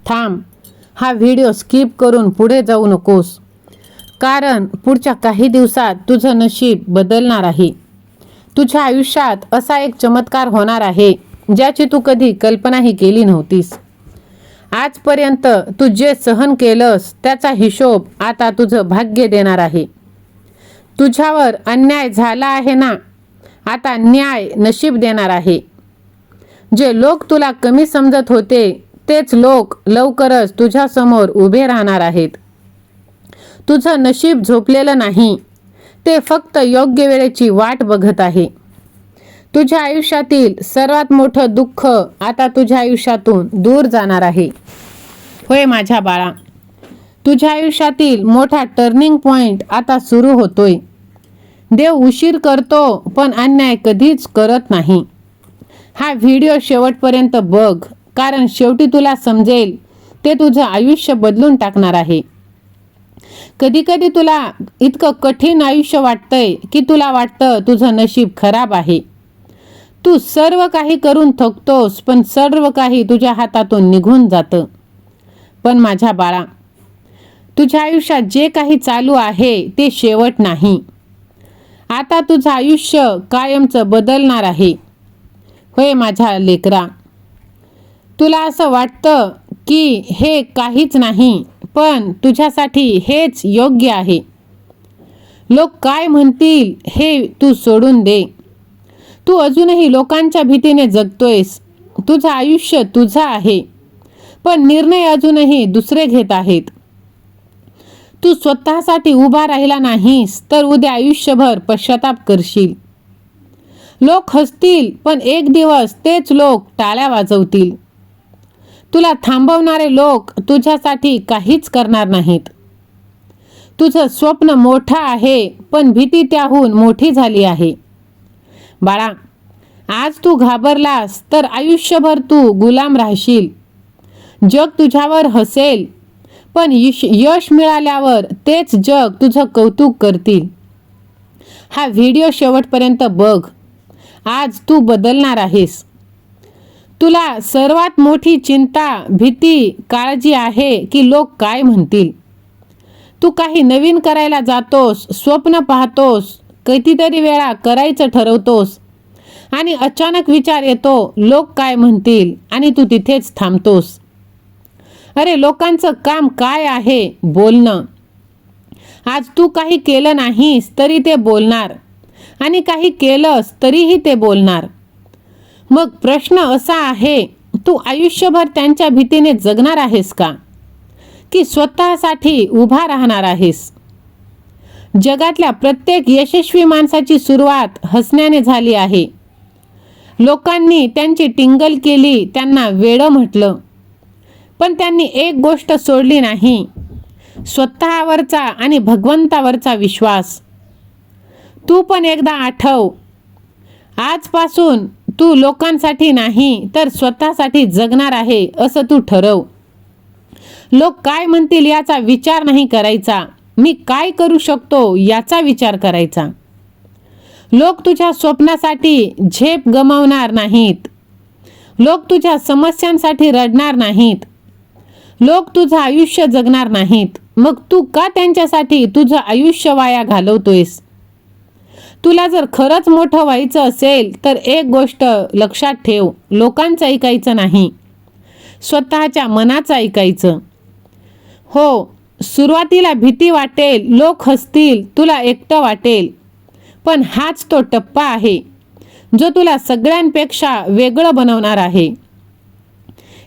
थांब, हा video skip करून पुढे जाऊ नकोस, कारण पुढच्या काही दिवसात तुझं नशीब बदलणार आहे. तुझ्या आयुष्यात असा एक चमत्कार होणार आहे ज्याची तू कधी कल्पनाही केली नव्हतीस. आजपर्यंत तू जे सहन केलंस त्याचा हिशोब आता तुझं भाग्य देणार आहे. तुझ्यावर अन्याय झाला आहे ना, आता न्याय नशीब देणार आहे. जे लोक तुला कमी समजत होते तेच लोक लवकरच तुझ्यासमोर उभे राहणार आहेत. तुझं नशीब झोपलेलं नाही, ते फक्त योग्य वेळेची वाट बघत आहे. तुझ्या आयुष्यातील सर्वात मोठं दुःख आता तुझ्या आयुष्यातून दूर जाणार आहे. होय माझ्या बाळा, तुझ्या आयुष्यातील मोठा टर्निंग पॉइंट आता सुरू होतोय. देव उशीर करतो पण अन्याय कधीच करत नाही. हा व्हिडिओ शेवटपर्यंत बघ, कारण शेवटी तुला समजेल ते तुझं आयुष्य बदलून टाकणार आहे. कधी कधी तुला इतकं कठीण आयुष्य वाटतंय की तुला वाटतं तुझं नशीब खराब आहे. तू सर्व काही करून थकतोस, पण सर्व काही तुझ्या हातातून निघून जातं. पण माझ्या बाळा, तुझ्या आयुष्यात जे काही चालू आहे ते शेवट नाही. आता तुझं आयुष्य कायमचं बदलणार आहे. होय माझ्या लेकरा, तुला असं वाटतं की हे काहीच नाही, पण तुझ्यासाठी हेच योग्य आहे. लोक काय म्हणतील हे तू सोडून दे. तू अजूनही लोकांच्या भीतीने जगतोयस. तुझं आयुष्य तुझं आहे, पण निर्णय अजूनही दुसरे घेत आहेत. तू स्वतःसाठी उभा राहिला नाहीस तर उद्या आयुष्यभर पश्चाताप करशील. लोक हसतील, पण एक दिवस तेच लोक टाळ्या वाजवतील. तुला थांबवणारे लोक तुझ्यासाठी काहीच करणार नाहीत. तुझं स्वप्न मोठं आहे, पण भीती त्याहून मोठी झाली आहे. बाळा, आज तू घाबरलास तर आयुष्यभर तू गुलाम राहशील. जग तुझ्यावर हसेल, पण यश मिळाल्यावर तेच जग तुझं कौतुक करतील. हा व्हिडिओ शेवटपर्यंत बघ. आज तू बदलणार आहेस. तुला सर्वात मोठी चिंता, भीती, काळजी आहे की लोक काय म्हणतील. तू काही नवीन करायला जातोस, स्वप्न पाहतोस, कितीतरी वेळा करायचं ठरवतोस आणि अचानक विचार येतो लोक काय म्हणतील आणि तू तिथेच थांबतोस. अरे, लोकांचं काम काय आहे? बोलणं. आज तू काही केलं नाहीस तरी ते बोलणार, आणि काही केलंस तरीही ते बोलणार. मग प्रश्न असा आहे, तू आयुष्यभर त्यांच्या भीतीने जगणार आहेस का, की स्वतःसाठी उभा राहणार आहेस? जगातल्या प्रत्येक यशस्वी माणसाची सुरुवात हसण्याने झाली आहे. लोकांनी त्यांची टिंगल केली, त्यांना वेडं म्हटलं, पण त्यांनी एक गोष्ट सोडली नाही, स्वतःवरचा आणि भगवंतावरचा विश्वास. तू पण एकदा आठव, आजपासून तू लोकांसाठी नाही तर स्वतःसाठी जगणार आहे असं तू ठरव. लोक काय म्हणतील याचा विचार नाही करायचा, मी काय करू शकतो याचा विचार करायचा. लोक तुझ्या स्वप्नासाठी झेप गमावणार नाहीत. लोक तुझ्या समस्यांसाठी रडणार नाहीत. लोक तुझं आयुष्य जगणार नाहीत. मग तू का त्यांच्यासाठी तुझं आयुष्य वाया घालवतोयस? तुला जर खरंच मोठं व्हायचं असेल तर एक गोष्ट लक्षात ठेव, लोकांचं ऐकायचं नाही, स्वतःच्या मनाचं ऐकायचं. हो, सुरुवातीला भीती वाटेल, लोक हसतील, तुला एकटं वाटेल, पण हाच तो टप्पा आहे जो तुला सगळ्यांपेक्षा वेगळं बनवणार आहे.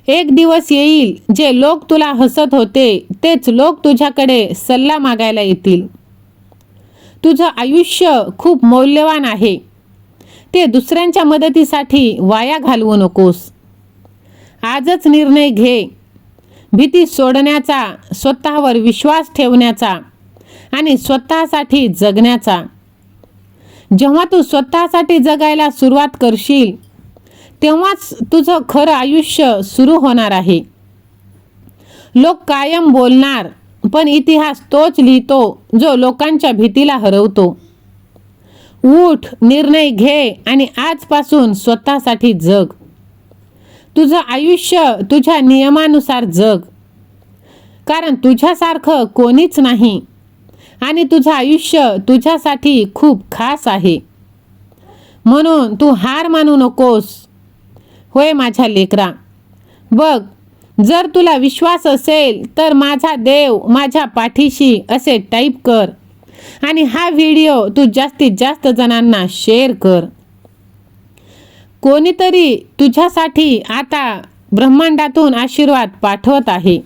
एक दिवस येईल जे लोक तुला हसत होते तेच लोक तुझ्याकडे सल्ला मागायला येतील. तुझं आयुष्य खूप मौल्यवान आहे, ते दुसऱ्यांच्या मदतीसाठी वाया घालवू नकोस. आजच निर्णय घे, भीती सोडण्याचा, स्वतःवर विश्वास ठेवण्याचा आणि स्वतःसाठी जगण्याचा. जेव्हा तू स्वतःसाठी जगायला सुरुवात करशील तेव्हाच तुझं खरं आयुष्य सुरू होणार आहे. लोक कायम बोलणार, पण इतिहास तोच लिहितो जो लोकांच्या भीतीला हरवतो. उठ, निर्णय घे आणि आजपासून स्वतःसाठी जग. तुझं आयुष्य तुझ्या नियमानुसार जग, कारण तुझ्यासारखं कोणीच नाही आणि तुझं आयुष्य तुझ्यासाठी खूप खास आहे. म्हणून तू हार मानू नकोस. होय माझ्या लेकरा, बघ, जर तुला विश्वास असेल तर माझा देव माझ्या पाठीशी असे टाईप कर आणि हा व्हिडिओ तू जास्तीत जास्त जणांना शेअर कर. कोणीतरी तुझ्यासाठी आता ब्रह्मांडातून आशीर्वाद पाठवत आहे.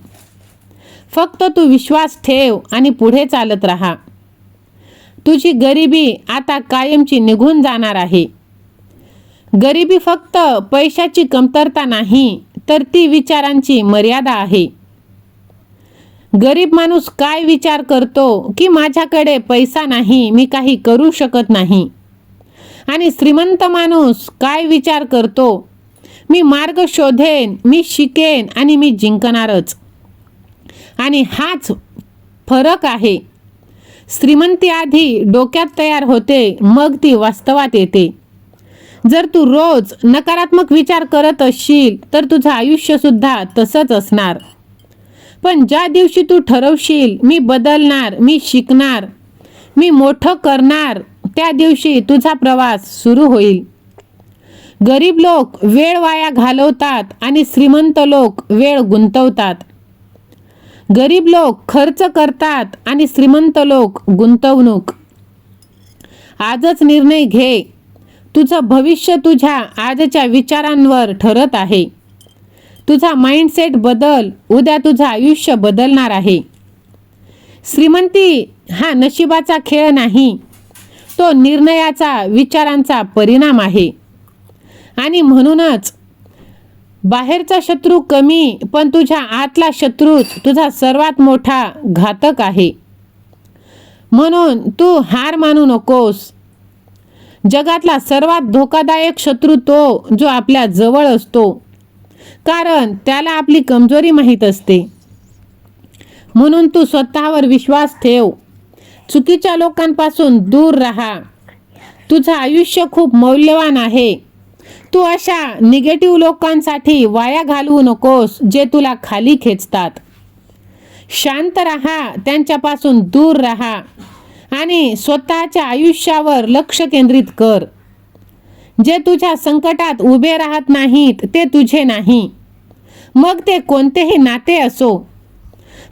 फक्त तू विश्वास ठेव आणि पुढे चालत राहा. तुझी गरिबी आता कायमची निघून जाणार आहे. गरिबी फक्त पैशाची कमतरता नाही, तर ती विचारांची मर्यादा आहे. गरीब माणूस काय विचार करतो की माझ्याकडे पैसा नाही, मी काही करू शकत नाही. आणि श्रीमंत माणूस काय विचार करतो, मी मार्ग शोधेन, मी शिकेन आणि मी जिंकणारच. आणि हाच फरक आहे. श्रीमंती आधी डोक्यात तयार होते, मग ती वास्तवात येते. जर तू रोज नकारात्मक विचार करत असशील तर तुझं आयुष्य सुद्धा तसंच असणार. पण ज्या दिवशी तू ठरवशील मी बदलणार, मी शिकणार, मी मोठं करणार, त्या दिवशी तुझा प्रवास सुरू होईल. गरीब लोक वेळ वाया घालवतात आणि श्रीमंत लोक वेळ गुंतवतात. गरीब लोक खर्च करतात आणि श्रीमंत लोक गुंतवणूक. आजच निर्णय घे. तुझं भविष्य तुझ्या आजच्या विचारांवर ठरत आहे. तुझा माइंडसेट बदल, उद्या तुझं आयुष्य बदलणार आहे. श्रीमंती हा नशिबाचा खेळ नाही, तो निर्णयाचा, विचारांचा परिणाम आहे. आणि म्हणूनच बाहेरचा शत्रू कमी, पण तुझ्या आतला शत्रूच तुझा सर्वात मोठा घातक आहे. म्हणून तू हार मानू नकोस. जगातला सर्वात धोकादायक शत्रू तो जो आपल्या जवळ असतो, कारण त्याला आपली कमजोरी माहीत असते. म्हणून तू स्वतःवर विश्वास ठेव. चुकीच्या लोकांपासून दूर राहा. तुझं आयुष्य खूप मौल्यवान आहे. तू अशा निगेटिव्ह लोकांसाठी वाया घालवू नकोस जे तुला खाली खेचतात. शांत राहा, त्यांच्यापासून दूर राहा आणि स्वतःच्या आयुष्यावर लक्ष केंद्रित कर. जे तुझ्या संकटात उभे राहत नाहीत ते तुझे नाही, मग ते कोणतेही नाते असो.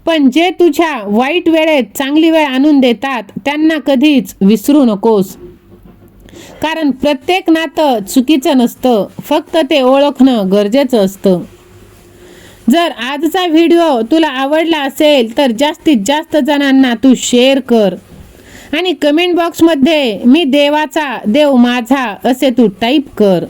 पण जे तुझ्या वाईट वेळेत चांगली वेळ आणून देतात त्यांना कधीच विसरू नकोस. कारण प्रत्येक नातं चुकीचं नसतं, फक्त ते ओळखणं गरजेचं असतं. जर आजचा व्हिडिओ तुला आवडला असेल तर जास्तीत जास्त जणांना तू शेअर कर आणि कमेंट बॉक्समध्ये मी देवाचा, देव माझा असे तू टाईप कर.